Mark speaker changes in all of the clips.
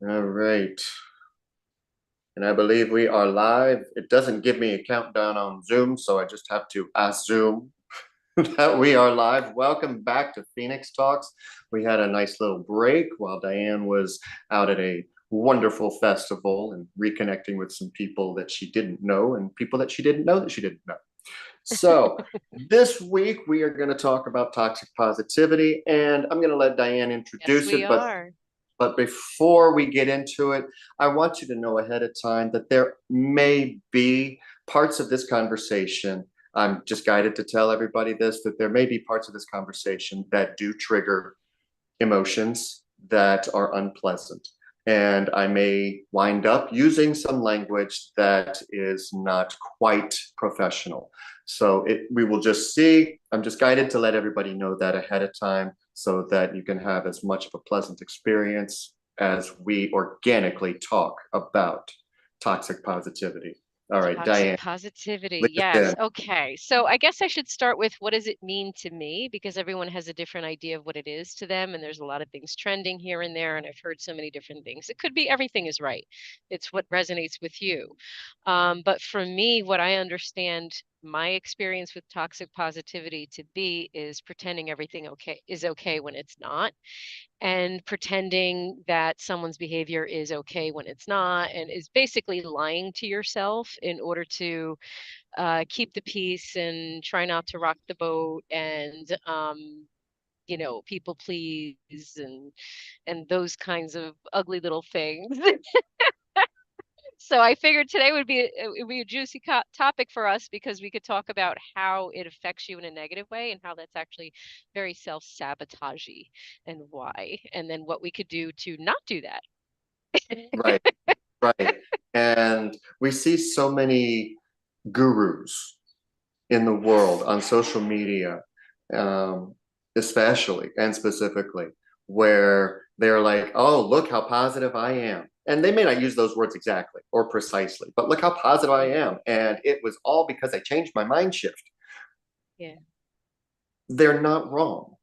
Speaker 1: All right. And I believe we are live. It doesn't give me a countdown on Zoom, so I just have to assume that we are live. Welcome back to Phoenix Talks. We had a nice little break while Diane was out at a wonderful festival and reconnecting with some people that she didn't know and people that she didn't know that she didn't know. So, this week we are going to talk about toxic positivity, and I'm going to let Diane
Speaker 2: Yes,
Speaker 1: introduce
Speaker 2: we
Speaker 1: it. But
Speaker 2: are.
Speaker 1: before we get into it, I want you to know ahead of time that there may be parts of this conversation. I'm just guided to tell everybody this, that there may be parts of this conversation that do trigger emotions that are unpleasant. And I may wind up using some language that is not quite professional. So we will just see. I'm just guided to let everybody know that ahead of time so that you can have as much of a pleasant experience as we organically talk about toxic positivity. All right,
Speaker 2: Toxic
Speaker 1: Diane,
Speaker 2: positivity.
Speaker 1: lead us
Speaker 2: Yes.
Speaker 1: in.
Speaker 2: Okay. So I guess I should start with what does it mean to me? Because everyone has a different idea of what it is to them. And there's a lot of things trending here and there. And I've heard so many different things. It could be everything is right. It's what resonates with you. But for me, what I understand my experience with toxic positivity to be is pretending everything is okay when it's not, and pretending that someone's behavior is okay when it's not, and is basically lying to yourself in order to keep the peace and try not to rock the boat, and people please, and those kinds of ugly little things. So I figured today would be a juicy topic for us because we could talk about how it affects you in a negative way and how that's actually very self-sabotagey and why, and then what we could do to not do that.
Speaker 1: Right, right. And we see so many gurus in the world on social media, um, especially and specifically, where they're like, oh, look how positive I am. And they may not use those words exactly or precisely, but look how positive I
Speaker 2: Mhm.
Speaker 1: am. And it was all because I changed my mind shift.
Speaker 2: Yeah.
Speaker 1: They're not wrong.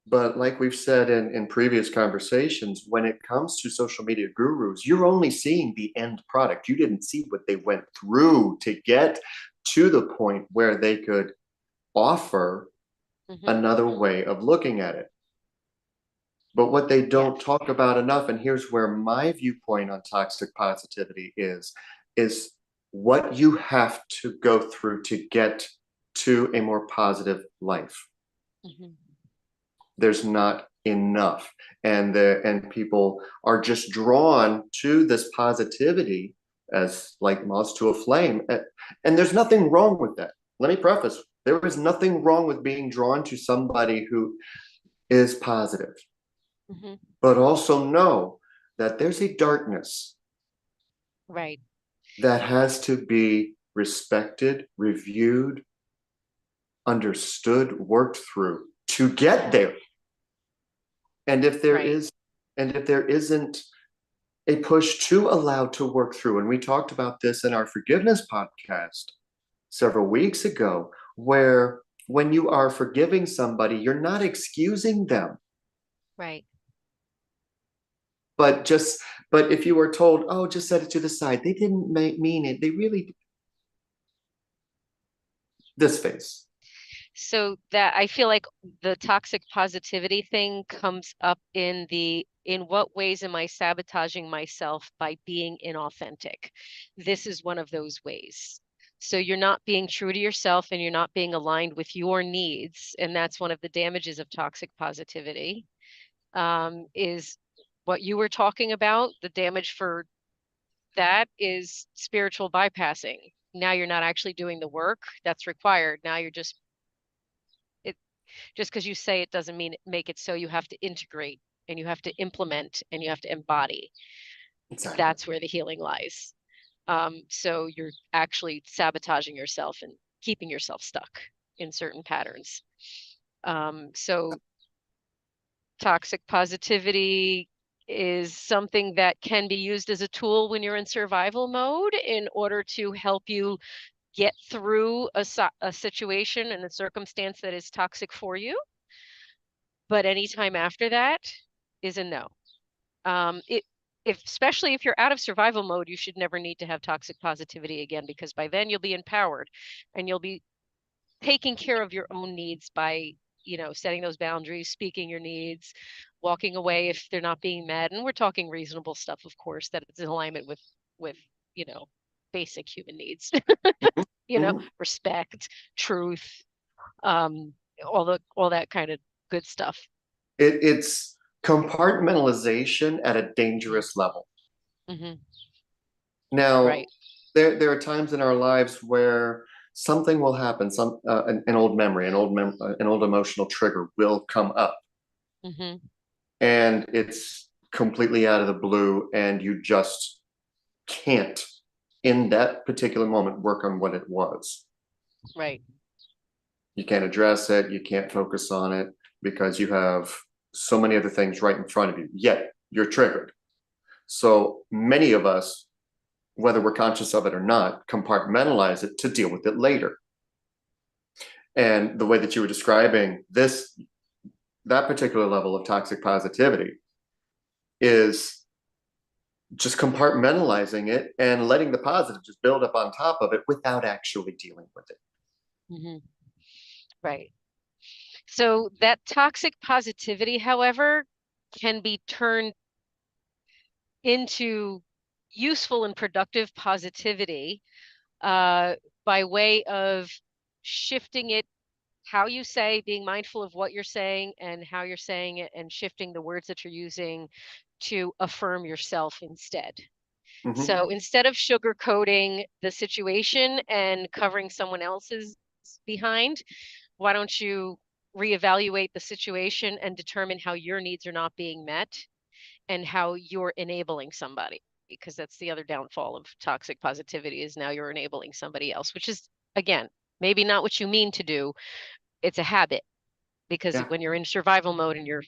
Speaker 1: But like we've said in previous conversations, when it comes to social media gurus, you're only seeing the end product. You didn't see what they went through to get to the point where they could offer
Speaker 2: Hmm.
Speaker 1: another way of looking at it. But what they don't
Speaker 2: Yes.
Speaker 1: talk about enough, and here's where my viewpoint on toxic positivity is what you have to go through to get to a more positive life.
Speaker 2: Hmm.
Speaker 1: There's not enough. And people are just drawn to this positivity as like moths to a flame. And there's nothing wrong with that. Let me preface, there is nothing wrong with being drawn to somebody who is positive,
Speaker 2: Hmm.
Speaker 1: but also know that there's a darkness
Speaker 2: Right.
Speaker 1: that has to be respected, reviewed, understood, worked through to get
Speaker 2: Hmm.
Speaker 1: there. And if there
Speaker 2: Right.
Speaker 1: is, and if there isn't a push to allow to work through, and we talked about this in our forgiveness podcast several weeks ago, where when you are forgiving somebody, you're not excusing them,
Speaker 2: Right.
Speaker 1: but just but if you were told, oh, just set it to the side, they didn't mean it, they really this face.
Speaker 2: So that I feel like the toxic positivity thing comes up in what ways am I sabotaging myself by being inauthentic? This is one of those ways. So you're not being true to yourself and you're not being aligned with your needs. And that's one of the damages of toxic positivity, is what you were talking about. The damage for that is spiritual bypassing. Now you're not actually doing the work that's required. Now you're just because you say it doesn't mean make it so. You have to integrate and you have to implement and you have to embody.
Speaker 1: Exactly.
Speaker 2: That's where the healing lies. So you're actually sabotaging yourself and keeping yourself stuck in certain patterns. So toxic positivity is something that can be used as a tool when you're in survival mode in order to help you get through a situation and a circumstance that is toxic for you. But anytime after that is a no. It if especially if you're out of survival mode, you should never need to have toxic positivity again, because by then you'll be empowered and you'll be taking care of your own needs by, setting those boundaries, speaking your needs, walking away if they're not being met. And we're talking reasonable stuff, of course, that it's in alignment with, you know, basic human needs,
Speaker 1: Mhm.
Speaker 2: respect, truth, um, all that kind of good stuff.
Speaker 1: It's compartmentalization at a
Speaker 2: Mm-hmm.
Speaker 1: dangerous level.
Speaker 2: Mm-hmm.
Speaker 1: Now,
Speaker 2: Right.
Speaker 1: there are times in our lives where something will happen, an old memory, an old emotional trigger will come up,
Speaker 2: Mm-hmm.
Speaker 1: and it's completely out of the blue, and you just can't, in that particular moment, work on what it was.
Speaker 2: Right.
Speaker 1: You can't address it, you can't focus on it because you have so many other things right in front of you, yet you're triggered. So many of us, whether we're conscious of it or not, compartmentalize it to deal with it later. And the way that you were describing that particular level of toxic positivity is just compartmentalizing it and letting the positive just build up on top of it without actually dealing with it.
Speaker 2: Mm-hmm. Right. So that toxic positivity, however, can be turned into useful and productive positivity, uh, by way of shifting it, how you say, being mindful of what you're saying and how you're saying it, and shifting the words that you're using to affirm yourself instead.
Speaker 1: Mm-hmm.
Speaker 2: So instead of sugarcoating the situation and covering someone else's behind, why don't you reevaluate the situation and determine how your needs are not being met and how you're enabling somebody? Because that's the other downfall of toxic positivity, is now you're enabling somebody else, which is, again, maybe not what you mean to do. It's a habit, because
Speaker 1: Yeah.
Speaker 2: when you're in survival mode and you're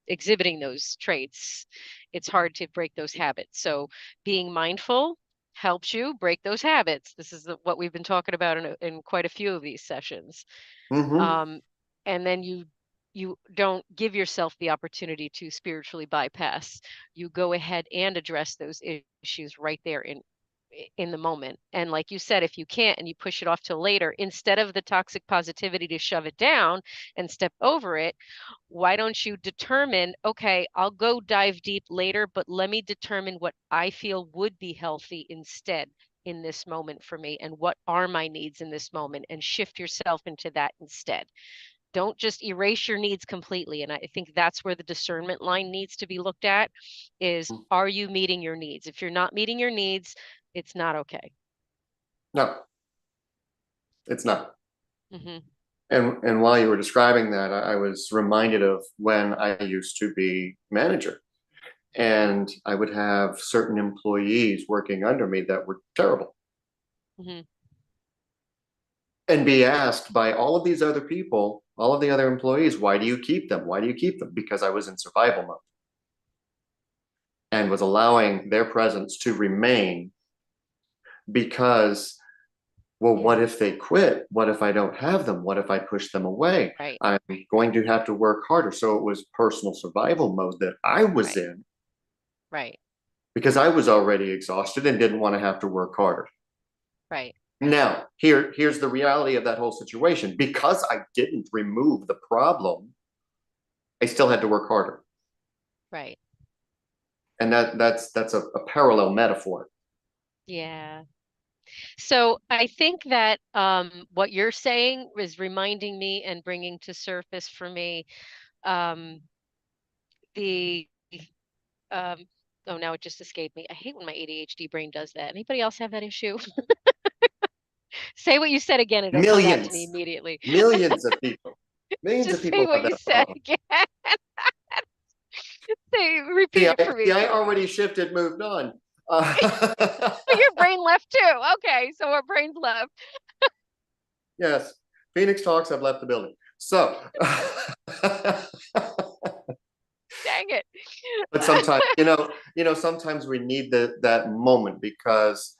Speaker 2: exhibiting those traits, it's hard to break those habits. So being mindful helps you break those habits. This is what we've been talking about in quite a few of these sessions.
Speaker 1: Mm-hmm.
Speaker 2: um, and then you don't give yourself the opportunity to spiritually bypass. You go ahead and address those issues right there in the moment. And like you said, if you can't and you push it off till later, instead of the toxic positivity to shove it down and step over it, why don't you determine, okay, I'll go dive deep later, but let me determine what I feel would be healthy instead in this moment for me, and what are my needs in this moment, and shift yourself into that instead. Don't just erase your needs completely. And I think that's where the discernment line needs to be looked at, is, are you meeting your needs? If you're not meeting your needs, it's not okay.
Speaker 1: No, it's not.
Speaker 2: Mm-hmm.
Speaker 1: And while you were describing that, I was reminded of when I used to be manager, and I would have certain employees working under me that were terrible,
Speaker 2: Mm-hmm.
Speaker 1: and be asked by all of these other people, all of the other employees, why do you keep them? Why do you keep them? Because I was in survival mode and was allowing their presence to remain because, well, what
Speaker 2: Yeah.
Speaker 1: if they quit? What if I don't have them? What if I push them away?
Speaker 2: Right.
Speaker 1: I'm going to have to work harder. So it was personal survival mode that I was
Speaker 2: Right.
Speaker 1: in
Speaker 2: Right.
Speaker 1: because I was already exhausted and didn't want to have to work harder.
Speaker 2: Right.
Speaker 1: Now, here's the reality of that whole situation. Because I didn't remove the problem, I still had to work harder.
Speaker 2: Right.
Speaker 1: And that's a parallel metaphor.
Speaker 2: Yeah. So I think that, what you're saying is reminding me and bringing to surface for me, um, the um, oh, now it just escaped me. I hate when my ADHD brain does that. Anybody else have that issue? Say what you said again. It'll come back to me
Speaker 1: Millions,
Speaker 2: immediately.
Speaker 1: millions of people, millions of
Speaker 2: Just say
Speaker 1: people
Speaker 2: what
Speaker 1: have
Speaker 2: you
Speaker 1: that
Speaker 2: said
Speaker 1: problem.
Speaker 2: again. Say,
Speaker 1: See,
Speaker 2: repeat it for me.
Speaker 1: I already shifted, moved on.
Speaker 2: But your brain left too. Okay, so our brains left.
Speaker 1: Yes, Phoenix talks have left the building. So,
Speaker 2: Dang it.
Speaker 1: but sometimes, sometimes we need that moment because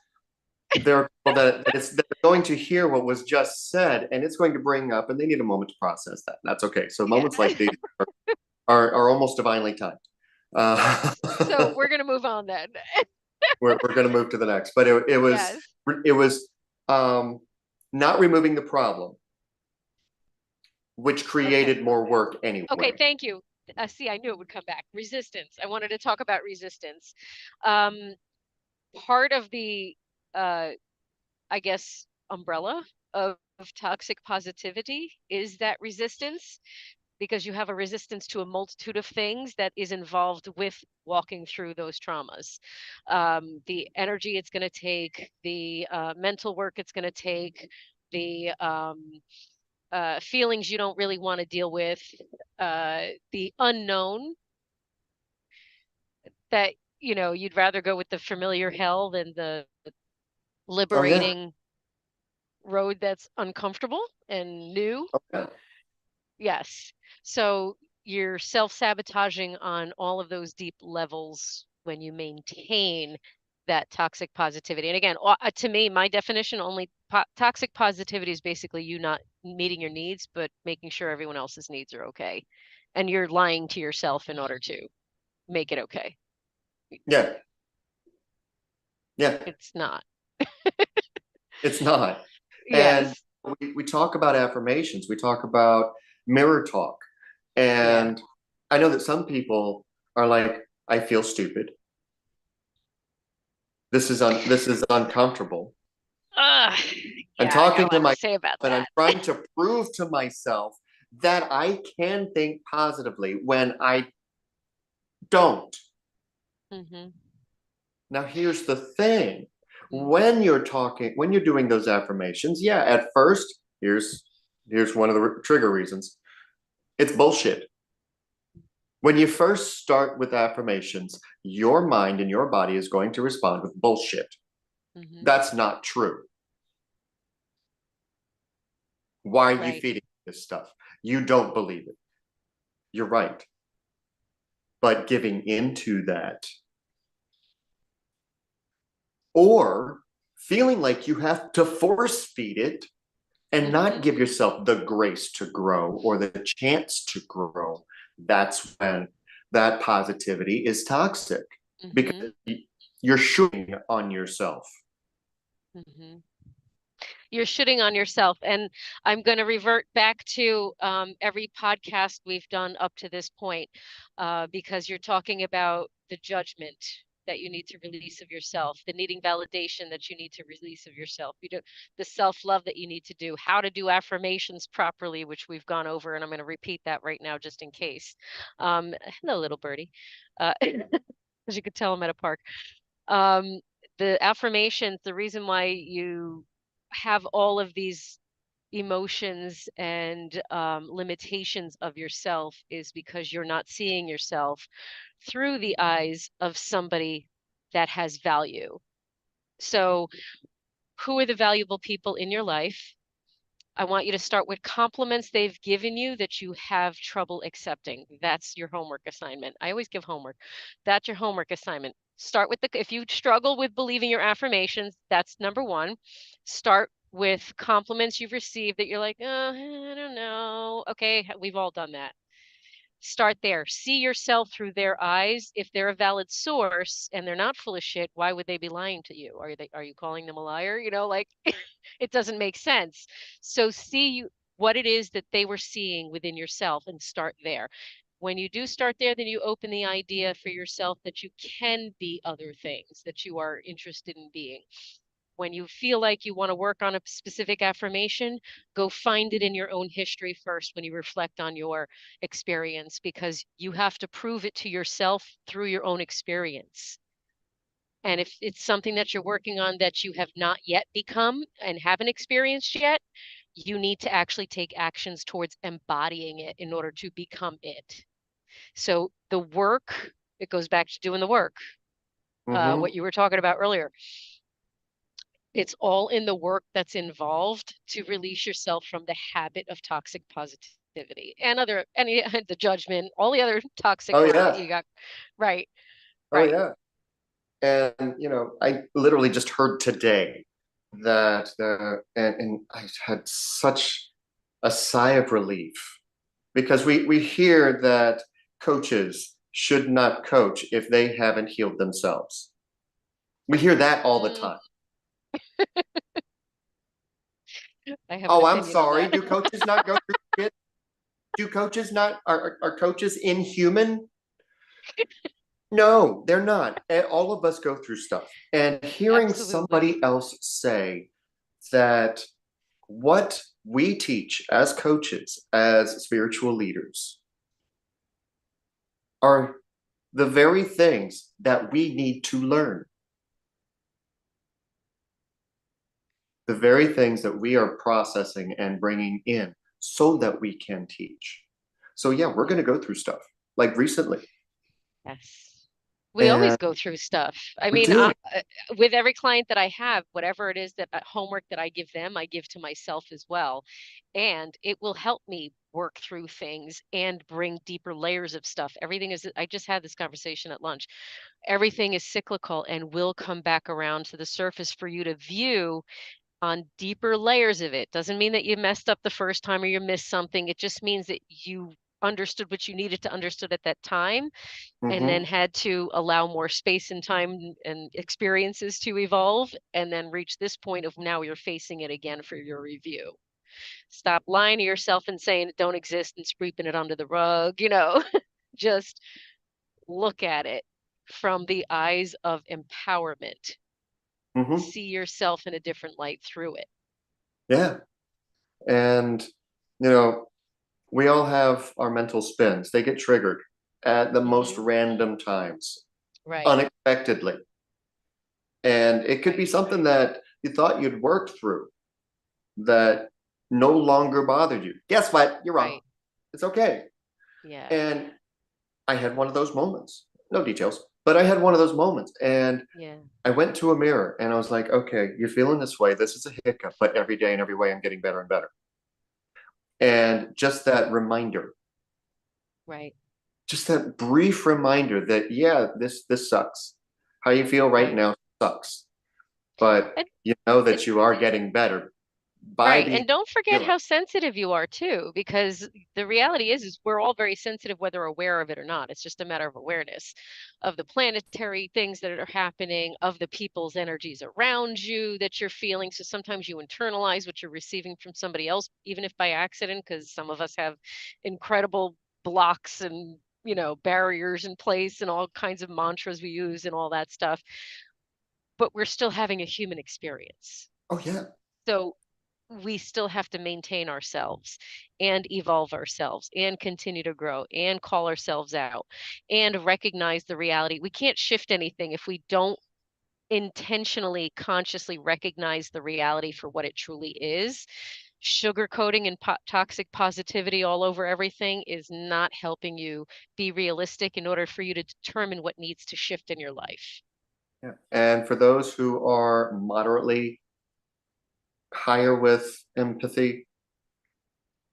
Speaker 1: there are people that are going to hear what was just said, and it's going to bring up, and they need a moment to process that. That's okay. So
Speaker 2: Yeah.
Speaker 1: moments like these are almost divinely timed.
Speaker 2: So
Speaker 1: Uh,
Speaker 2: we're gonna move on then.
Speaker 1: we're going to move to the next, but
Speaker 2: Yes.
Speaker 1: it was um, not removing the problem, which
Speaker 2: Okay.
Speaker 1: created more work
Speaker 2: Okay,
Speaker 1: anyway.
Speaker 2: thank you. See, I knew it would come back. Resistance. I wanted to talk about resistance. Um, Part of the uh I guess umbrella of toxic positivity is that resistance, because you have a resistance to a multitude of things that is involved with walking through those traumas. The energy it's going to take, the mental work it's going to take, the feelings you don't really want to deal with, the unknown that, you'd rather go with the familiar hell than the
Speaker 1: Oh yeah,
Speaker 2: liberating road that's uncomfortable and new.
Speaker 1: oh yeah,
Speaker 2: Yes. So you're self-sabotaging on all of those deep levels when you maintain that toxic positivity. And again, to me, my definition only toxic positivity is basically you not meeting your needs, but making sure everyone else's needs are okay. And you're lying to yourself in order to make it okay.
Speaker 1: yeah, yeah.
Speaker 2: It's not.
Speaker 1: It's not. And
Speaker 2: Yes.
Speaker 1: we talk about affirmations. We talk about mirror talk.
Speaker 2: Yeah.
Speaker 1: And I know that some people are like, I feel stupid. This is uncomfortable.
Speaker 2: Uh,
Speaker 1: I'm
Speaker 2: yeah, I got
Speaker 1: talking
Speaker 2: a
Speaker 1: to
Speaker 2: lot to
Speaker 1: myself
Speaker 2: say about
Speaker 1: and I'm
Speaker 2: that.
Speaker 1: trying to prove to myself that I can think positively when I don't.
Speaker 2: Hmm.
Speaker 1: Now, here's the thing.
Speaker 2: Hmm.
Speaker 1: When you're doing those affirmations, yeah, at first, here's one of the trigger reasons. It's bullshit. When you first start with affirmations, your mind and your body is going to respond with bullshit.
Speaker 2: Hmm.
Speaker 1: That's not true. Why are you
Speaker 2: Right.
Speaker 1: feeding this stuff? You don't believe it. You're right. But giving into that, or feeling like you have to force feed it and not
Speaker 2: Hmm.
Speaker 1: give yourself the grace to grow or the chance to grow, that's when that positivity is toxic
Speaker 2: Hmm.
Speaker 1: because you're shooting on yourself.
Speaker 2: Hmm. You're shitting on yourself. And I'm going to revert back to every podcast we've done up to this point, because you're talking about the judgment that you need to release of yourself, the needing validation that you need to release of yourself, the self-love that you need to do, how to do affirmations properly, which we've gone over, and I'm going to repeat that right now just in case. Hello, little birdie. As you could tell, I'm at a park. um, the affirmations, the reason why you have all of these emotions and limitations of yourself is because you're not seeing yourself through the eyes of somebody that has value. So, who are the valuable people in your life? I want you to start with compliments they've given you that you have trouble accepting. That's your homework assignment. I always give homework. That's your homework assignment. Start with if you struggle with believing your affirmations, that's number one. Start with compliments you've received that you're like, I don't know. Okay, we've all done that. Start there. See yourself through their eyes. If they're a valid source and they're not full of shit, why would they be lying to you? Are you calling them a liar? Like it doesn't make sense. So see what it is that they were seeing within yourself and start there. When you do start there, then you open the idea for yourself that you can be other things that you are interested in being. When you feel like you want to work on a specific affirmation, go find it in your own history first when you reflect on your experience, because you have to prove it to yourself through your own experience. And if it's something that you're working on that you have not yet become and haven't experienced yet, you need to actually take actions towards embodying it in order to become it. So the work, it goes back to doing the work,
Speaker 1: Mm-hmm.
Speaker 2: what you were talking about earlier. It's all in the work that's involved to release yourself from the habit of toxic positivity and any the judgment, all the other toxic
Speaker 1: Oh
Speaker 2: work that
Speaker 1: yeah.
Speaker 2: you got. Right,
Speaker 1: Oh
Speaker 2: right.
Speaker 1: yeah. And I literally just heard today that and I had such a sigh of relief because we hear that coaches should not coach if they haven't healed themselves. We hear that all the
Speaker 2: Mm,
Speaker 1: time.
Speaker 2: I have an
Speaker 1: Oh, I'm
Speaker 2: opinion on
Speaker 1: sorry.
Speaker 2: that.
Speaker 1: Do coaches not go through shit? Do coaches not are coaches inhuman? No, they're not. All of us go through stuff. And hearing
Speaker 2: Absolutely.
Speaker 1: somebody else say that what we teach as coaches, as spiritual leaders, are the very things that we need to learn, the very things that we are processing and bringing in so that we can teach. So, yeah, we're going to go through stuff like recently.
Speaker 2: Yes. We always
Speaker 1: And
Speaker 2: go through stuff. I
Speaker 1: we
Speaker 2: mean,
Speaker 1: do.
Speaker 2: with every client that I have, whatever it is that homework that I give them, I give to myself as well. And it will help me work through things and bring deeper layers of stuff. Everything is, I just had this conversation at lunch. Everything is cyclical and will come back around to the surface for you to view on deeper layers of it. Doesn't mean that you messed up the first time or you missed something. It just means that you understood what you needed to understood at that time and then
Speaker 1: Mm-hmm.
Speaker 2: had to allow more space and time and experiences to evolve and then reach this point of now you're facing it again for your review. Stop lying to yourself and saying it don't exist and sweeping it under the rug, just look at it from the eyes of empowerment.
Speaker 1: Mm-hmm.
Speaker 2: See yourself in a different light through it.
Speaker 1: Yeah. And, you know, we all have our mental spins. They get triggered at the most
Speaker 2: Hmm.
Speaker 1: random times,
Speaker 2: Right,
Speaker 1: unexpectedly. And it could be
Speaker 2: right,
Speaker 1: something that you thought you'd worked through that no longer bothered you. Guess what? You're wrong.
Speaker 2: right.
Speaker 1: It's okay.
Speaker 2: Yeah,
Speaker 1: And I had one of those moments. No details, but I had one of those moments. And
Speaker 2: yeah.
Speaker 1: I went to a mirror and I was like, okay, you're feeling this way. This is a hiccup, but every day and every way I'm getting better and better. And just that reminder,
Speaker 2: Right,
Speaker 1: just that brief reminder that, yeah, this sucks. How you feel right
Speaker 2: right.
Speaker 1: now sucks. But
Speaker 2: And
Speaker 1: you know
Speaker 2: it,
Speaker 1: that you are getting better by
Speaker 2: right.
Speaker 1: the
Speaker 2: And don't forget
Speaker 1: feeling.
Speaker 2: how sensitive you are too, because the reality is we're all very sensitive, whether aware of it or not. It's just a matter of awareness of the planetary things that are happening, of the people's energies around you that you're feeling. So sometimes you internalize what you're receiving from somebody else, even if by accident, because some of us have incredible blocks and barriers in place and all kinds of mantras we use and all that stuff, but we're still having a human experience.
Speaker 1: Oh yeah.
Speaker 2: So we still have to maintain ourselves and evolve ourselves and continue to grow and call ourselves out and recognize the reality. We can't shift anything if we don't intentionally, consciously recognize the reality for what it truly is. Sugarcoating and toxic positivity all over everything is not helping you be realistic in order for you to determine what needs to shift in your life.
Speaker 1: Yeah. And for those who are moderately higher with empathy,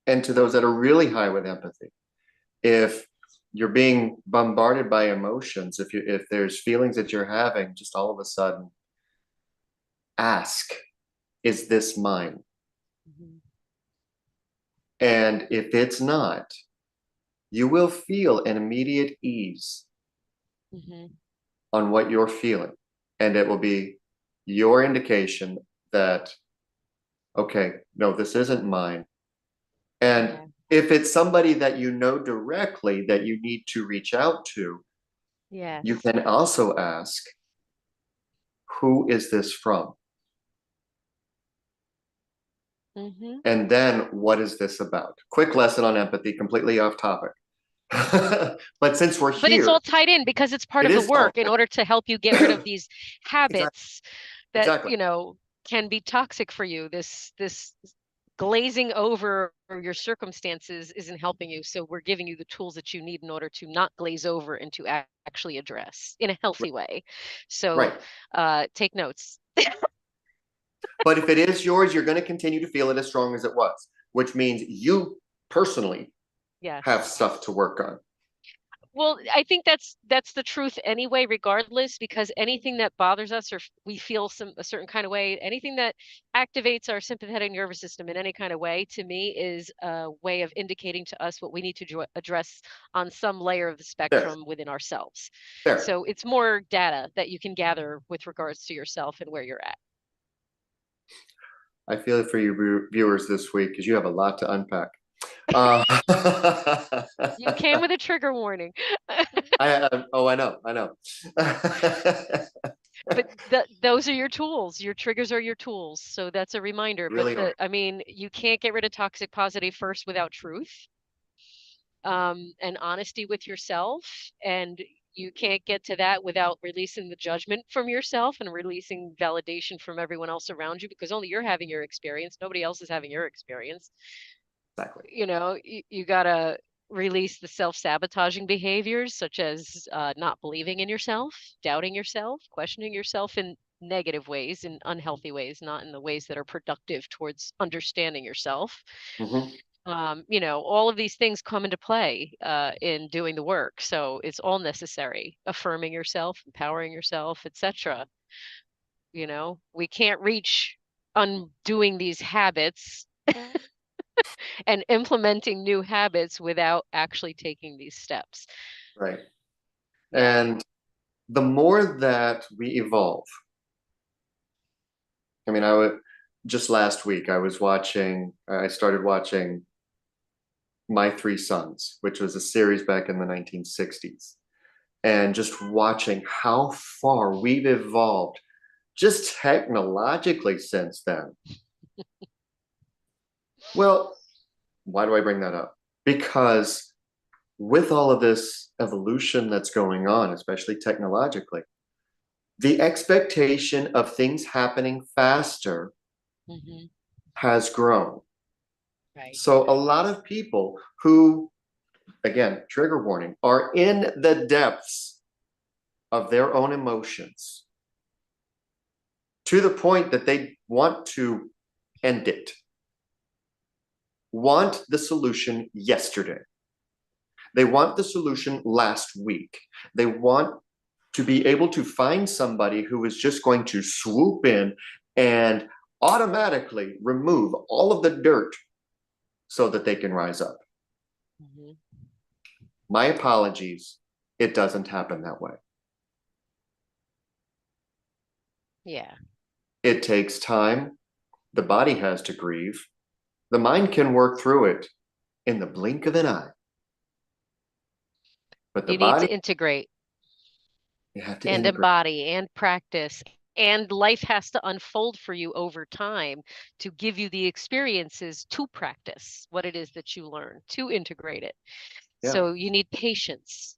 Speaker 1: and to those that are really high with empathy, if you're being bombarded by emotions, if there's feelings that you're having, just all of a sudden ask, is this mine?
Speaker 2: Mhm.
Speaker 1: And if it's not, you will feel an immediate ease
Speaker 2: Mhm.
Speaker 1: on what you're feeling. And it will be your indication that, okay, no, this isn't mine. And
Speaker 2: Yeah.
Speaker 1: if it's somebody that you know directly that you need to reach out to, you
Speaker 2: Yes.
Speaker 1: can also ask, who is this from?
Speaker 2: Mhm.
Speaker 1: And then what is this about? Quick lesson on empathy, completely off topic. But since we're
Speaker 2: But it's all
Speaker 1: here,
Speaker 2: tied in because it's part
Speaker 1: it
Speaker 2: of the
Speaker 1: is all
Speaker 2: work in order to help you get rid of these
Speaker 1: exactly,
Speaker 2: habits that,
Speaker 1: exactly,
Speaker 2: can be toxic for you. This glazing over your circumstances isn't helping you. So we're giving you the tools that you need in order to not glaze over and to actually address in a healthy way. So
Speaker 1: right.
Speaker 2: take notes.
Speaker 1: But if it is yours, you're going to continue to feel it as strong as it was, which means you personally have
Speaker 2: Yes.
Speaker 1: stuff to work on.
Speaker 2: Well, I think that's the truth anyway, regardless, because anything that bothers us or we feel a certain kind of way, anything that activates our sympathetic nervous system in any kind of way, to me, is a way of indicating to us what we need to address on some layer of the
Speaker 1: There,
Speaker 2: spectrum within ourselves.
Speaker 1: there.
Speaker 2: So it's more data that you can gather with regards to yourself and where you're at.
Speaker 1: I feel it for you viewers this week because you have a lot to unpack. Uh,
Speaker 2: You came with a trigger warning.
Speaker 1: oh, I know.
Speaker 2: But those are your tools. Your triggers are your tools. So that's a reminder. But
Speaker 1: Really are.
Speaker 2: I mean, you can't get rid of toxic positive first without truth, and honesty with yourself. And you can't get to that without releasing the judgment from yourself and releasing validation from everyone else around you, because only you're having your experience. Nobody else is having your experience.
Speaker 1: Exactly.
Speaker 2: You gotta release the self-sabotaging behaviors such as not believing in yourself, doubting yourself, questioning yourself in negative ways, in unhealthy ways, not in the ways that are productive towards understanding yourself.
Speaker 1: Hmm.
Speaker 2: All of these things come into play in doing the work. So it's all necessary. Affirming yourself, empowering yourself, etc. We can't reach undoing these habits and implementing new habits without actually taking these steps.
Speaker 1: Right.
Speaker 2: Yeah.
Speaker 1: And the more that we evolve, I mean, I would just last week I started watching My Three Sons, which was a series back in the 1960s, and just watching how far we've evolved just technologically since then. Well, why do I bring that up? Because with all of this evolution that's going on, especially technologically, the expectation of things happening faster
Speaker 2: Hmm.
Speaker 1: has grown.
Speaker 2: Right.
Speaker 1: So a lot of people who, again, trigger warning, are in the depths of their own emotions to the point that they want to end it, want the solution yesterday. They want the solution last week. They want to be able to find somebody who is just going to swoop in and automatically remove all of the dirt so that they can rise up.
Speaker 2: Hmm.
Speaker 1: My apologies. It doesn't happen that way.
Speaker 2: Yeah.
Speaker 1: It takes time. The body has to grieve. The mind can work through it in the blink of an eye. But the
Speaker 2: You need
Speaker 1: body,
Speaker 2: to integrate
Speaker 1: you have to
Speaker 2: and
Speaker 1: integrate.
Speaker 2: embody and practice. And life has to unfold for you over time to give you the experiences to practice what it is that you learn, to integrate it.
Speaker 1: Yeah.
Speaker 2: So you need patience.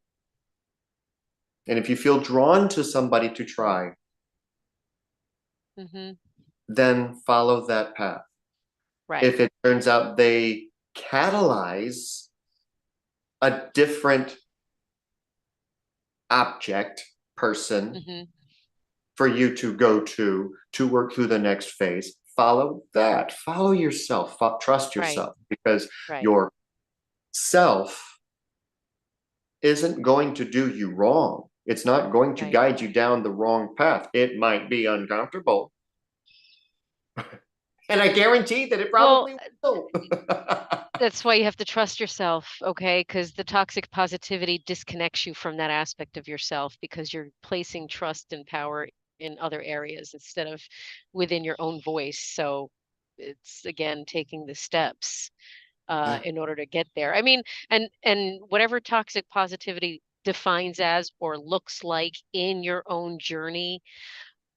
Speaker 1: And if you feel drawn to somebody to try,
Speaker 2: Hmm.
Speaker 1: then follow that path.
Speaker 2: Right.
Speaker 1: If it turns out they catalyze a different object, person,
Speaker 2: Hmm.
Speaker 1: for you to go to work through the next phase, follow that. Follow yourself. Trust
Speaker 2: Right.
Speaker 1: yourself because
Speaker 2: Right.
Speaker 1: your self isn't going to do you wrong. It's not going to
Speaker 2: Right.
Speaker 1: guide you down the wrong path. It might be uncomfortable, and I guarantee that it
Speaker 2: Well,
Speaker 1: probably will.
Speaker 2: that's why you have to trust yourself, okay? Because the toxic positivity disconnects you from that aspect of yourself because you're placing trust and power in other areas instead of within your own voice. So it's again taking the steps
Speaker 1: Yeah,
Speaker 2: in order to get there. I mean, and whatever toxic positivity defines as or looks like in your own journey,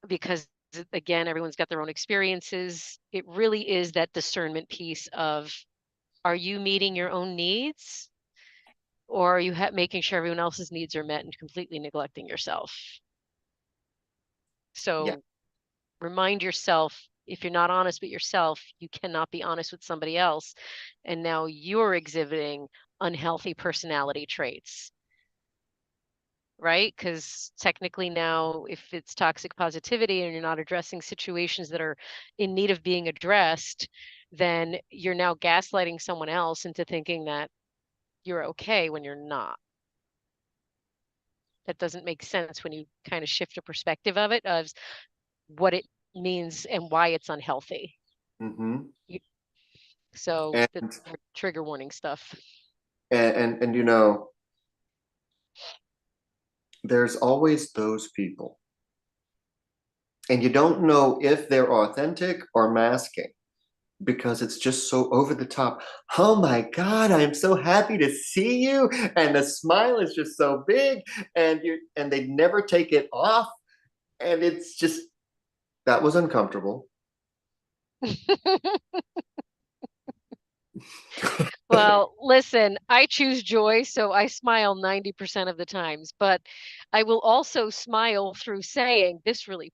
Speaker 2: because again, everyone's got their own experiences. It really is that discernment piece of, are you meeting your own needs, or are you making sure everyone else's needs are met and completely neglecting yourself?
Speaker 1: yeah,
Speaker 2: So remind yourself, if you're not honest with yourself, you cannot be honest with somebody else. And now you're exhibiting unhealthy personality traits, right? Because technically now, if it's toxic positivity and you're not addressing situations that are in need of being addressed, then you're now gaslighting someone else into thinking that you're okay when you're not. that doesn't make sense when you kind of shift a perspective of it, of what it means and why it's unhealthy.
Speaker 1: Hmm.
Speaker 2: You- So
Speaker 1: And,
Speaker 2: the trigger warning stuff.
Speaker 1: and you know, there's always those people, and you don't know if they're authentic or masking because it's just so over the top. Oh my God, I'm so happy to see you. And the smile is just so big, and they never take it off. And it's just that was uncomfortable.
Speaker 2: Well, listen, I choose joy, so I smile 90% of the times, but I will also smile through saying, this really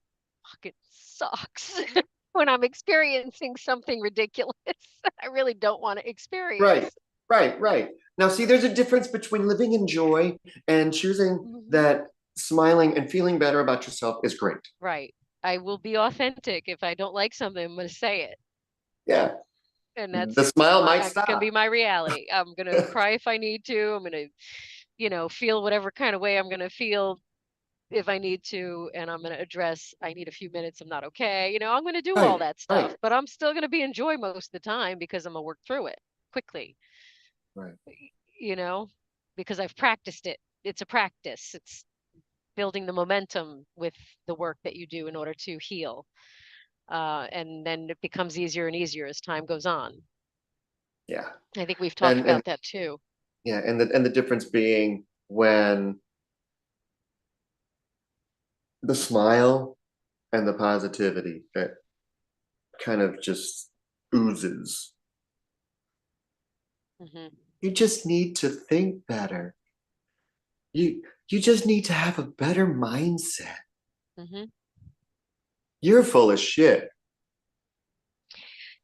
Speaker 2: fucking sucks when I'm experiencing something ridiculous I really don't want to
Speaker 1: Right,
Speaker 2: experience.
Speaker 1: right. Now, see, there's a difference between living in joy and choosing
Speaker 2: Mhm.
Speaker 1: that smiling and feeling better about yourself is great.
Speaker 2: Right. I will be authentic. If I don't like something, I'm going to say it.
Speaker 1: Yeah.
Speaker 2: And
Speaker 1: The smile might
Speaker 2: that's going to be
Speaker 1: stop.
Speaker 2: my reality. I'm going to cry if I need to. I'm going to, feel whatever kind of way I'm going to feel if I need to, and I'm going to address, I need a few minutes, I'm not okay. I'm going to do all
Speaker 1: Right,
Speaker 2: that stuff,
Speaker 1: right,
Speaker 2: but I'm still going to be in joy most of the time because I'm going to work through it quickly,
Speaker 1: right.
Speaker 2: you know, because I've practiced it. It's a practice. It's building the momentum with the work that you do in order to heal. And then it becomes easier and easier as time goes on.
Speaker 1: Yeah.
Speaker 2: I think we've talked
Speaker 1: And
Speaker 2: about that too.
Speaker 1: yeah, and the difference being when the smile and the positivity that kind of just oozes.
Speaker 2: Hmm.
Speaker 1: You just need to think better. You just need to have a better mindset.
Speaker 2: Hmm.
Speaker 1: You're full of shit.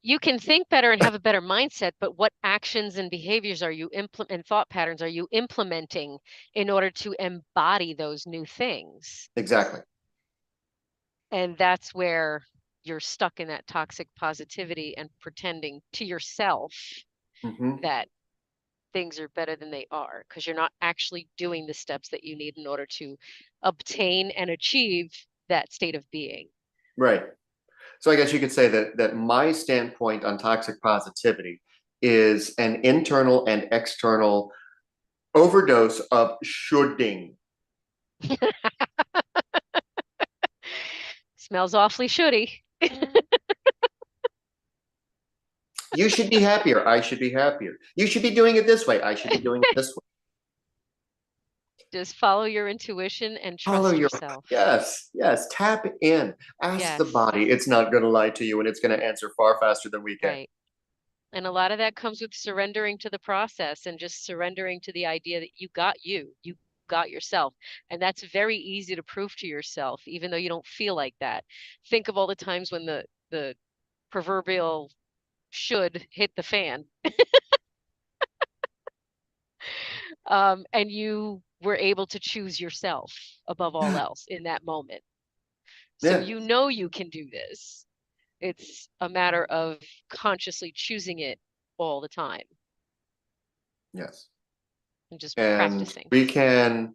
Speaker 2: You can think better and have a better mindset, but what actions and behaviors are you and thought patterns are you implementing in order to embody those new things?
Speaker 1: Exactly.
Speaker 2: And that's where you're stuck in that toxic positivity and pretending to yourself
Speaker 1: Hmm.
Speaker 2: that things are better than they are because you're not actually doing the steps that you need in order to obtain and achieve that state of being.
Speaker 1: Right. So I guess you could say that my standpoint on toxic positivity is an internal and external overdose of shoulding.
Speaker 2: Smells awfully shooty.
Speaker 1: You should be happier. I should be happier. You should be doing it this way. I should be doing it this way.
Speaker 2: Just follow your intuition and
Speaker 1: Follow
Speaker 2: trust
Speaker 1: your,
Speaker 2: yourself.
Speaker 1: yes, tap in. Ask the
Speaker 2: Yes,
Speaker 1: body. It's not going to lie to you and it's going to answer far faster than we can.
Speaker 2: right. And a lot of that comes with surrendering to the process and just surrendering to the idea that you got yourself. And that's very easy to prove to yourself, even though you don't feel like that. Think of all the times when the proverbial should hit the fan, and you were able to choose yourself above all
Speaker 1: Yeah.
Speaker 2: else in that moment. So
Speaker 1: Yeah.
Speaker 2: you know you can do this. It's a matter of consciously choosing it all the time
Speaker 1: Yes.
Speaker 2: and just
Speaker 1: And
Speaker 2: practicing.
Speaker 1: we can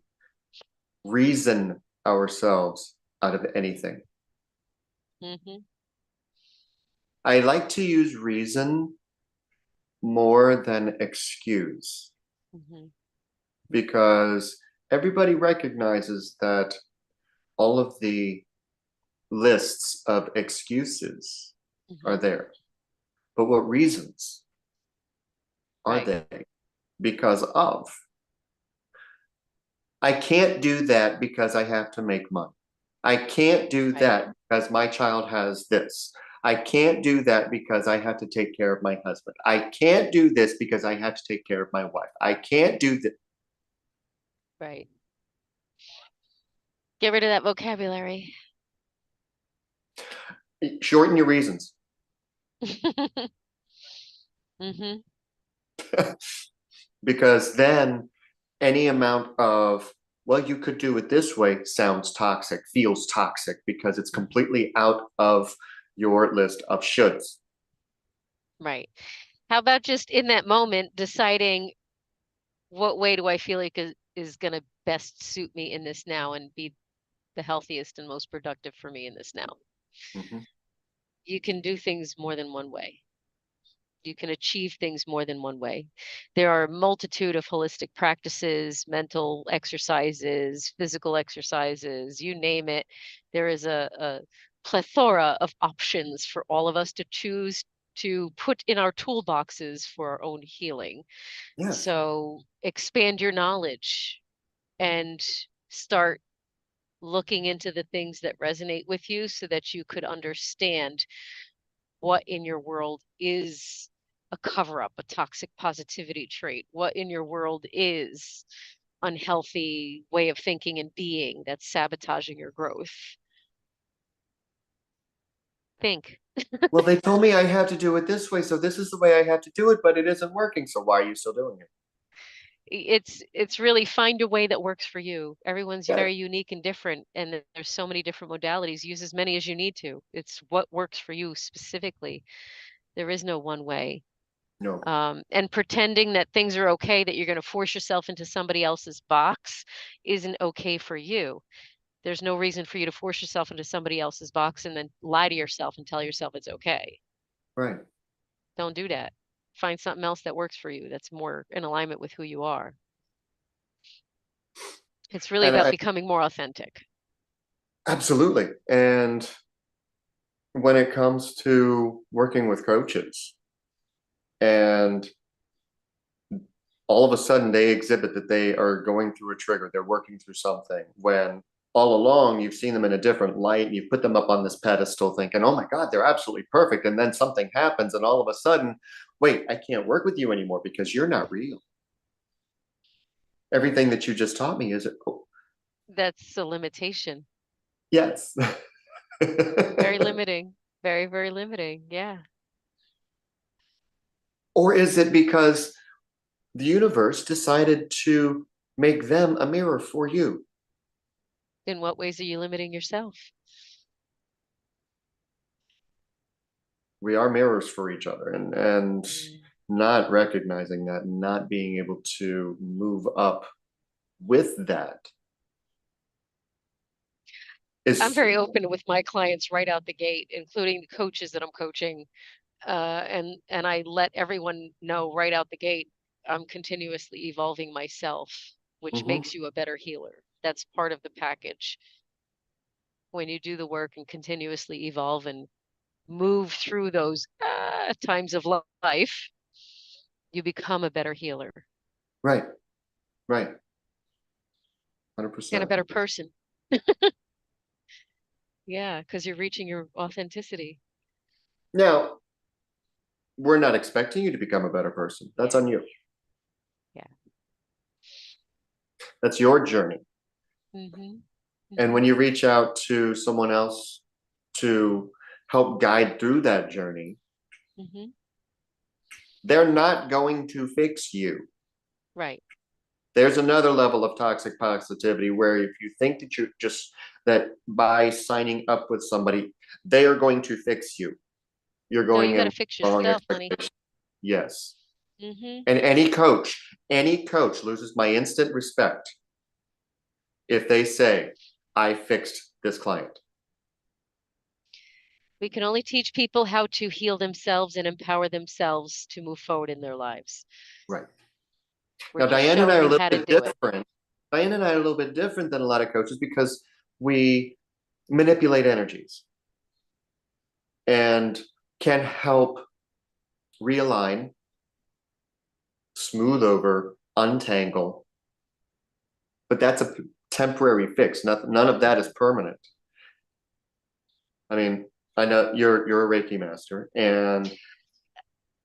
Speaker 1: reason ourselves out of anything.
Speaker 2: Hmm.
Speaker 1: I like to use reason more than excuse
Speaker 2: Hmm.
Speaker 1: because everybody recognizes that all of the lists of excuses are
Speaker 2: Hmm.
Speaker 1: there. But what reasons are
Speaker 2: Right,
Speaker 1: they because of? I can't do that because I have to make money. I can't do
Speaker 2: right,
Speaker 1: that because my child has this. I can't do that because I have to take care of my husband. I can't do this because I have to take care of my wife. I can't do this.
Speaker 2: right. Get rid of that vocabulary.
Speaker 1: Shorten your reasons
Speaker 2: Hmm.
Speaker 1: because then any amount of, well, you could do it this way sounds toxic, feels toxic because it's completely out of your list of shoulds.
Speaker 2: Right. How about just in that moment deciding what way do I feel like is going to best suit me in this now and be the healthiest and most productive for me in this now.
Speaker 1: Mhm.
Speaker 2: You can do things more than one way. You can achieve things more than one way. There are a multitude of holistic practices, mental exercises, physical exercises, you name it. There is a plethora of options for all of us to choose to put in our toolboxes for our own healing.
Speaker 1: Yes.
Speaker 2: So expand your knowledge and start looking into the things that resonate with you so that you could understand what in your world is a cover up, a toxic positivity trait, what in your world is unhealthy way of thinking and being that's sabotaging your growth. Think.
Speaker 1: Well, they told me I had to do it this way, so this is the way I have to do it, but it isn't working. So why are you still doing it?
Speaker 2: It's really find a way that works for you. Everyone's
Speaker 1: Yeah.
Speaker 2: very unique and different, and there's so many different modalities. Use as many as you need to. It's what works for you specifically. There is no one way.
Speaker 1: No.
Speaker 2: And pretending that things are okay, that you're going to force yourself into somebody else's box isn't okay for you. There's no reason for you to force yourself into somebody else's box and then lie to yourself and tell yourself it's okay.
Speaker 1: Right.
Speaker 2: Don't do that. Find something else that works for you that's more in alignment with who you are. It's really
Speaker 1: And
Speaker 2: about
Speaker 1: I
Speaker 2: becoming more authentic.
Speaker 1: absolutely. And when it comes to working with coaches and all of a sudden they exhibit that they are going through a trigger, they're working through something when all along you've seen them in a different light and you put them up on this pedestal thinking, oh my God, they're absolutely perfect. And then something happens and all of a sudden, wait, I can't work with you anymore because you're not real. Everything that you just taught me is, oh,
Speaker 2: That's a limitation.
Speaker 1: yes.
Speaker 2: Very limiting. Very, very limiting. Yeah.
Speaker 1: Or is it because the universe decided to make them a mirror for you?
Speaker 2: In what ways are you limiting yourself?
Speaker 1: We are mirrors for each other, and
Speaker 2: Mm.
Speaker 1: not recognizing that, not being able to move up with that
Speaker 2: I'm
Speaker 1: is
Speaker 2: very open with my clients right out the gate, including the coaches that I'm coaching. And I let everyone know right out the gate, I'm continuously evolving myself, which
Speaker 1: mhm,
Speaker 2: makes you a better healer. That's part of the package. When you do the work and continuously evolve and move through those times of life, you become a better healer
Speaker 1: right, right,
Speaker 2: and a
Speaker 1: 100%.
Speaker 2: better person. Yeah, because you're reaching your authenticity.
Speaker 1: Now, we're not expecting you to become a better person. That's on you.
Speaker 2: Yeah.
Speaker 1: That's your journey.
Speaker 2: Mm-hmm.
Speaker 1: And
Speaker 2: Mm-hmm.
Speaker 1: when you reach out to someone else to help guide through that journey,
Speaker 2: Mm-hmm.
Speaker 1: they're not going to fix you.
Speaker 2: Right.
Speaker 1: There's another level of toxic positivity where if you think that you just that by signing up with somebody, they are going to fix you. You're
Speaker 2: No,
Speaker 1: going
Speaker 2: you got
Speaker 1: in
Speaker 2: to fix
Speaker 1: wrong
Speaker 2: yourself, honey.
Speaker 1: expectation. Yes.
Speaker 2: Mm-hmm.
Speaker 1: And any coach loses my instant respect if they say, I fixed this client.
Speaker 2: We can only teach people how to heal themselves and empower themselves to move forward in their lives.
Speaker 1: Right.
Speaker 2: We're
Speaker 1: Now,
Speaker 2: just
Speaker 1: Diane and I
Speaker 2: showing
Speaker 1: are a
Speaker 2: you
Speaker 1: little
Speaker 2: how to
Speaker 1: bit
Speaker 2: do it.
Speaker 1: different. Diane and I are a little bit different than a lot of coaches because we manipulate energies and can help realign, smooth over, untangle, but that's a temporary fix. None of that is permanent. I mean, I know you're a Reiki master, and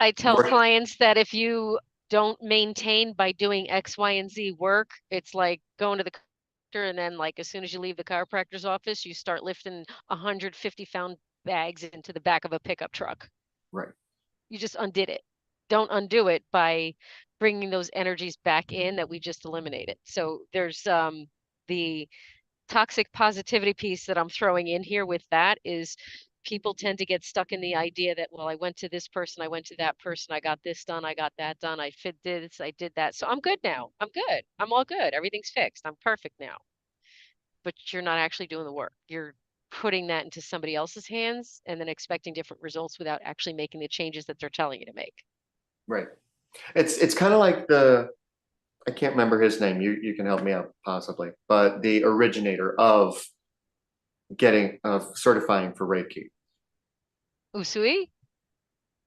Speaker 2: I tell
Speaker 1: work
Speaker 2: clients that if you don't maintain by doing X, Y, and Z work, it's like going to the chiropractor and then like as soon as you leave the chiropractor's office, you start lifting 150-pound bags into the back of a pickup truck.
Speaker 1: right,
Speaker 2: You just undid it. Don't undo it by bringing those energies back in that we just eliminated. So there's the toxic positivity piece that I'm throwing in here with that is people tend to get stuck in the idea that, well, I went to this person, I went to that person, I got this done, I got that done, I fit this, I did that. So I'm good now. I'm good. I'm all good. Everything's fixed. I'm perfect now. But you're not actually doing the work. You're putting that into somebody else's hands and then expecting different results without actually making the changes that they're telling you to make.
Speaker 1: Right. It's kind of like the, I can't remember his name. You can help me out possibly, but the originator of getting of certifying for Reiki.
Speaker 2: Usui?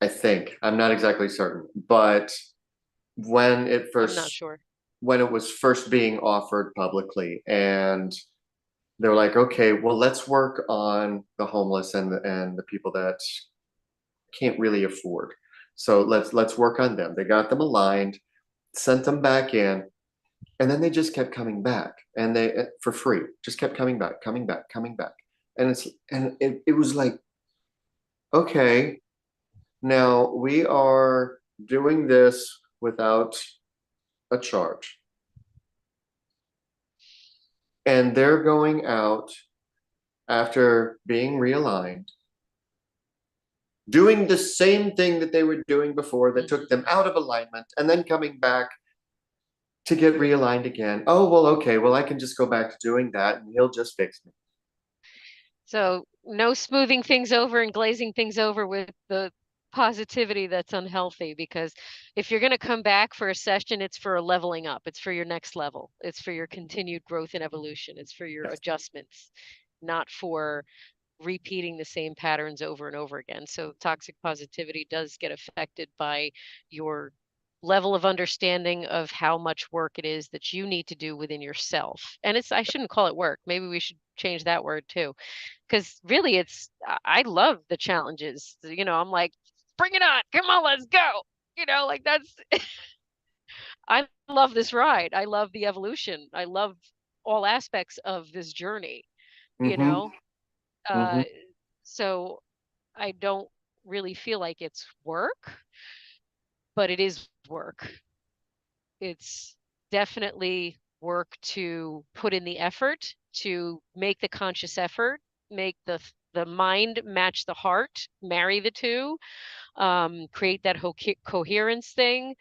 Speaker 1: I think I'm not exactly certain, but when it
Speaker 2: I'm not
Speaker 1: first
Speaker 2: sure.
Speaker 1: when it was first being offered publicly, and they were like, okay, well, let's work on the homeless and the people that can't really afford. So let's work on them. They got them aligned, sent them back in, and then they just kept coming back, and they for free just kept coming back, coming back, coming back, and it was like, okay, now we are doing this without a charge, and they're going out after being realigned, doing the same thing that they were doing before that took
Speaker 2: Mhm.
Speaker 1: them out of alignment, and then coming back to get realigned again. Oh, well, okay, well, I can just go back to doing that and he'll just fix me.
Speaker 2: So no smoothing things over and glazing things over with the positivity that's unhealthy, because if you're going to come back for a session, it's for a leveling up. It's for your next level. It's for your continued growth and evolution. It's for your
Speaker 1: Yes.
Speaker 2: adjustments, not for repeating the same patterns over and over again. So toxic positivity does get affected by your level of understanding of how much work it is that you need to do within yourself. And it's, I shouldn't call it work. Maybe we should change that word too. Because really it's, I love the challenges. I'm like, bring it on. Come on, let's go. Like that's, I love this ride. I love the evolution. I love all aspects of this journey, you
Speaker 1: Mm-hmm.
Speaker 2: know?
Speaker 1: Mm-hmm.
Speaker 2: Uh, so I don't really feel like it's work, but it is work. It's definitely work to put in the effort, to make the conscious effort, make the mind match the heart, marry the two, create that coherence thing.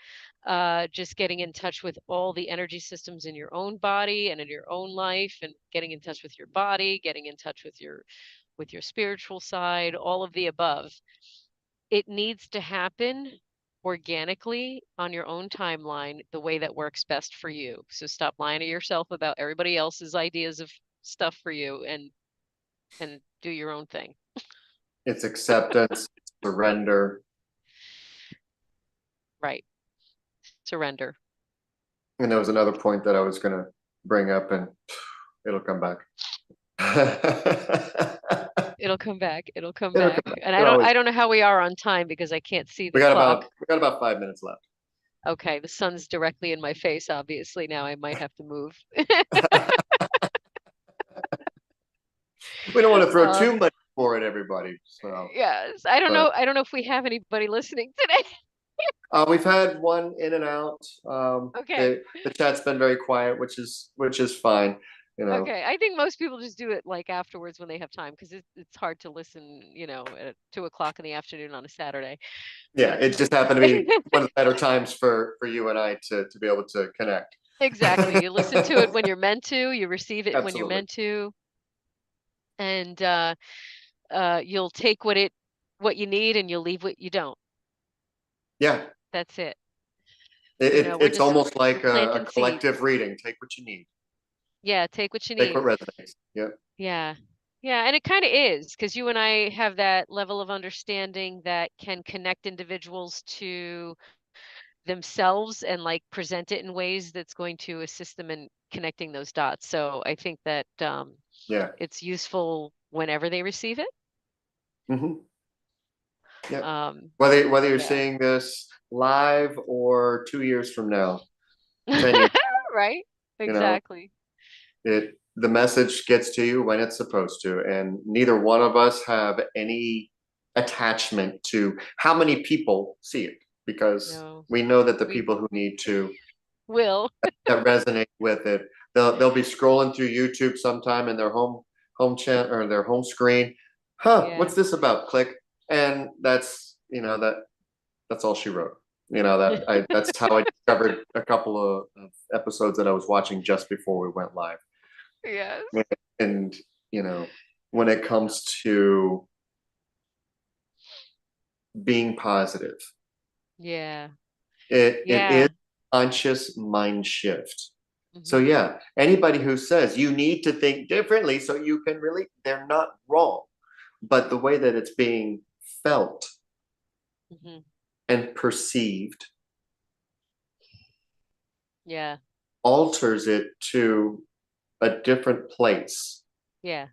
Speaker 2: Just getting in touch with all the energy systems in your own body and in your own life, and getting in touch with your body, getting in touch with your spiritual side, all of the above. It needs to happen organically on your own timeline, the way that works best for you. So stop lying to yourself about everybody else's ideas of stuff for you, and do your own thing.
Speaker 1: It's acceptance, surrender.
Speaker 2: Right. Surrender.
Speaker 1: And there was another point that I was going to bring up, and it'll come back.
Speaker 2: It'll come back. It'll come
Speaker 1: It'll come
Speaker 2: back.
Speaker 1: back.
Speaker 2: And
Speaker 1: It always.
Speaker 2: I don't know how we are on time because I can't see the clock.
Speaker 1: We got about 5 minutes left.
Speaker 2: Okay, the sun's directly in my face, obviously. Now I might have to move.
Speaker 1: We don't want to throw
Speaker 2: Uh,
Speaker 1: too much more at everybody. So,
Speaker 2: yes. I don't
Speaker 1: but
Speaker 2: know. I don't know if we have anybody listening today.
Speaker 1: we've had one in and out.
Speaker 2: Okay.
Speaker 1: The chat's been very quiet, which is fine. You know,
Speaker 2: Okay. I think most people just do it like afterwards when they have time, because it's hard to listen, at 2 o'clock in the afternoon on a Saturday.
Speaker 1: yeah,
Speaker 2: But
Speaker 1: it just happened to be one of the better times for you and I to be able to connect.
Speaker 2: exactly. You listen to it when you're meant to, you receive it when you're
Speaker 1: Absolutely.
Speaker 2: meant to, and you'll take what you need and you'll leave what you don't.
Speaker 1: Yeah,
Speaker 2: That's it. We're
Speaker 1: it's
Speaker 2: just
Speaker 1: almost
Speaker 2: we're
Speaker 1: like a
Speaker 2: planting
Speaker 1: collective
Speaker 2: seeds.
Speaker 1: reading. Take what you need.
Speaker 2: Yeah, take what you
Speaker 1: Take
Speaker 2: need.
Speaker 1: what resonates. Yeah,
Speaker 2: Yeah. Yeah, and it kind of is, because you and I have that level of understanding that can connect individuals to themselves and like present it in ways that's going to assist them in connecting those dots. So I think that
Speaker 1: yeah.
Speaker 2: it's useful whenever they receive it.
Speaker 1: Hmm. Yeah.
Speaker 2: Um,
Speaker 1: Whether you're
Speaker 2: yeah.
Speaker 1: seeing this live or 2 years from now, 10 years,
Speaker 2: Right?
Speaker 1: you know,
Speaker 2: Exactly.
Speaker 1: the message gets to you when it's supposed to, and neither one of us have any attachment to how many people see it, because
Speaker 2: No,
Speaker 1: we know that the
Speaker 2: we
Speaker 1: people who need to,
Speaker 2: will.
Speaker 1: that resonate with it, they'll be scrolling through YouTube sometime in their home channel or their home screen, huh,
Speaker 2: Yeah.
Speaker 1: what's this about? Click. And that's all she wrote. That's how I discovered a couple of episodes that I was watching just before we went live.
Speaker 2: Yes.
Speaker 1: And when it comes to being positive,
Speaker 2: Yeah.
Speaker 1: it is
Speaker 2: Yeah.
Speaker 1: conscious mind shift. So
Speaker 2: Hmm.
Speaker 1: yeah, anybody who says you need to think differently so you can really, they're not wrong. But the way that it's being felt
Speaker 2: Hmm.
Speaker 1: and perceived
Speaker 2: Yeah.
Speaker 1: alters it to a different place.
Speaker 2: Yeah.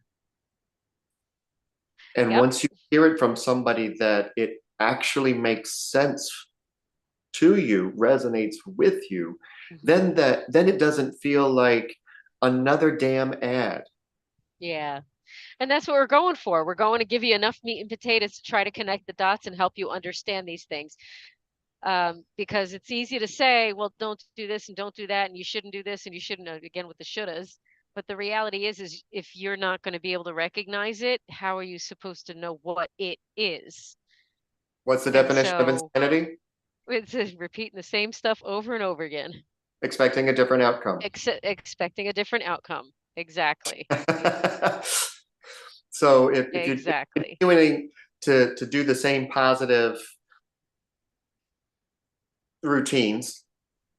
Speaker 1: And
Speaker 2: Yep.
Speaker 1: once you hear it from somebody that it actually makes sense to you, resonates with you,
Speaker 2: Hmm.
Speaker 1: then it doesn't feel like another damn ad.
Speaker 2: Yeah. And that's what we're going for. We're going to give you enough meat and potatoes to try to connect the dots and help you understand these things. Because it's easy to say, well, don't do this and don't do that, and you shouldn't do this and you shouldn't, again with the shouldas. But the reality is if you're not going to be able to recognize it, how are you supposed to know what it is?
Speaker 1: What's the
Speaker 2: And
Speaker 1: definition of
Speaker 2: so
Speaker 1: insanity?
Speaker 2: it's just repeating the same stuff over and over again,
Speaker 1: Expecting a different outcome.
Speaker 2: expecting a different outcome. Exactly.
Speaker 1: So if you're
Speaker 2: Exactly.
Speaker 1: continuing to do the same positive routines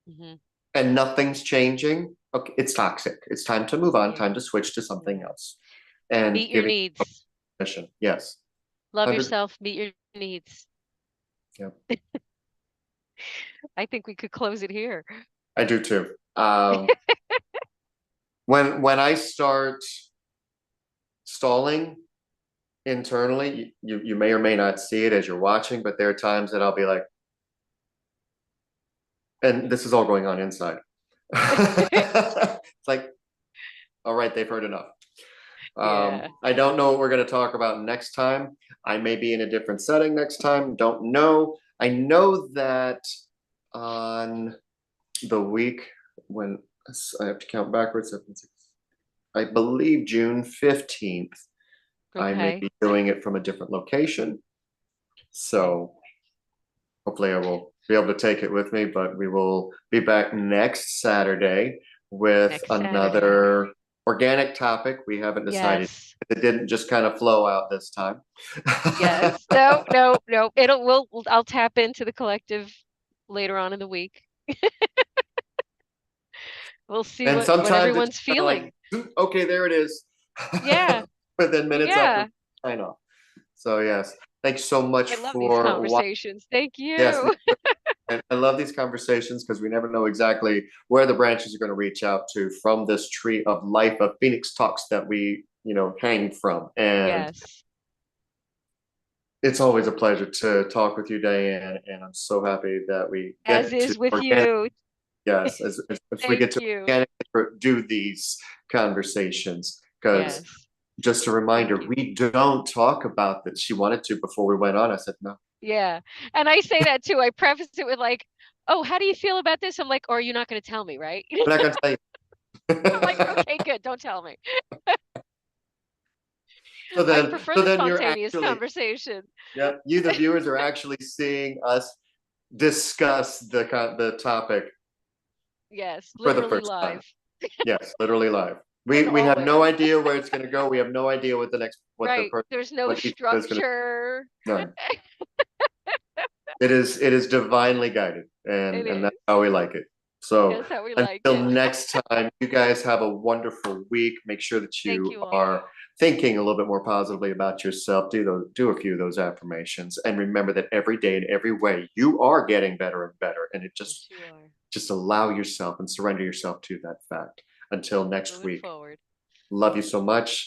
Speaker 2: Hmm.
Speaker 1: and nothing's changing, okay, it's toxic. It's time to move on,
Speaker 2: Yeah.
Speaker 1: time to switch to something
Speaker 2: Yeah.
Speaker 1: else. And
Speaker 2: Meet your
Speaker 1: giving
Speaker 2: needs.
Speaker 1: permission. Yes.
Speaker 2: Love
Speaker 1: 100.
Speaker 2: yourself, meet your needs.
Speaker 1: Yeah,
Speaker 2: I think we could close it here.
Speaker 1: I do too. When I start stalling internally, you may or may not see it as you're watching, but there are times that I'll be like, and this is all going on inside. It's like, all right, they've heard enough.
Speaker 2: Yeah.
Speaker 1: I don't know what we're going to talk about next time. I may be in a different setting next time. Don't know. I know that on the week when I have to count backwards, I believe June 15th, I may
Speaker 2: Okay.
Speaker 1: be doing it from a different location.
Speaker 2: Okay.
Speaker 1: So hopefully I will be able to take it with me, but we will be back next Saturday with
Speaker 2: Next Saturday.
Speaker 1: another organic topic. We haven't decided.
Speaker 2: Yes.
Speaker 1: It didn't just kind of flow out this time.
Speaker 2: Yes. No, no, no. I'll tap into the collective later on in the week. We'll see
Speaker 1: And
Speaker 2: what
Speaker 1: sometimes it's
Speaker 2: everyone's
Speaker 1: kind of like,
Speaker 2: feeling.
Speaker 1: okay, there it is.
Speaker 2: Yeah.
Speaker 1: Within minutes after
Speaker 2: Yeah.
Speaker 1: we sign off. So yes, thanks so much
Speaker 2: I love these
Speaker 1: for watching.
Speaker 2: conversations. Thank
Speaker 1: Yes,
Speaker 2: you.
Speaker 1: and I love these conversations because we never know exactly where the branches are going to reach out to from this tree of life of Phoenix talks that we, hang from. And
Speaker 2: Yes.
Speaker 1: it's always a pleasure to talk with you, Diane. And I'm so happy that we
Speaker 2: As
Speaker 1: get to
Speaker 2: is with
Speaker 1: organic,
Speaker 2: you.
Speaker 1: yes, as we
Speaker 2: Thank
Speaker 1: get to
Speaker 2: you.
Speaker 1: organically do these conversations. Because
Speaker 2: Yes.
Speaker 1: just a
Speaker 2: Thank
Speaker 1: reminder,
Speaker 2: you.
Speaker 1: we don't talk about that. She wanted to before we went on. I said, no,
Speaker 2: Yeah. And I say that too. I preface it with like, "Oh, how do you feel about this?" I'm like, "Or are you not going to tell me, right?"
Speaker 1: I'm not going to tell you.
Speaker 2: I'm like, "Okay, good. Don't tell me."
Speaker 1: so
Speaker 2: I
Speaker 1: then,
Speaker 2: prefer
Speaker 1: so
Speaker 2: the
Speaker 1: then you're
Speaker 2: spontaneous
Speaker 1: actually,
Speaker 2: conversation.
Speaker 1: yeah, you, the viewers, are actually seeing us discuss the topic
Speaker 2: Yes,
Speaker 1: for the
Speaker 2: literally
Speaker 1: first time.
Speaker 2: live.
Speaker 1: Yes, literally live.
Speaker 2: And
Speaker 1: We have no
Speaker 2: always.
Speaker 1: idea where it's going to go. We have no idea what the next
Speaker 2: Right. There's no
Speaker 1: what each is going to.
Speaker 2: structure.
Speaker 1: No, it is divinely guided,
Speaker 2: It
Speaker 1: and that's
Speaker 2: is.
Speaker 1: how we like it. So
Speaker 2: That's how we like
Speaker 1: until
Speaker 2: it.
Speaker 1: next time, you guys have a wonderful week. Make sure that
Speaker 2: Thank
Speaker 1: you
Speaker 2: you all.
Speaker 1: are thinking a little bit more positively about yourself. Do a few of those affirmations, and remember that every day in every way you are getting better and better. And it
Speaker 2: Yes, you are.
Speaker 1: just allow yourself and surrender yourself to that fact. Until next
Speaker 2: Moving
Speaker 1: week,
Speaker 2: forward.
Speaker 1: love you so much.